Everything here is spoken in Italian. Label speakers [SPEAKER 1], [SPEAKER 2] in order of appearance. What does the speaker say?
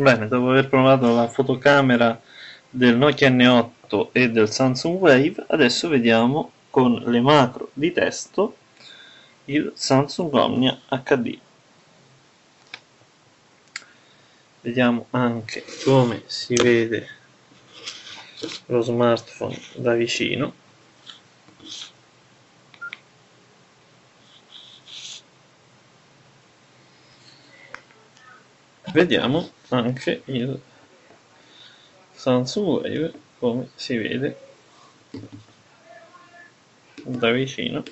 [SPEAKER 1] Bene, dopo aver provato la fotocamera del Nokia N8 e del Samsung Wave, adesso vediamo con le macro di testo il Samsung Omnia HD. Vediamo anche come si vede lo smartphone da vicino. Vediamo anche il Samsung Wave come si vede da vicino.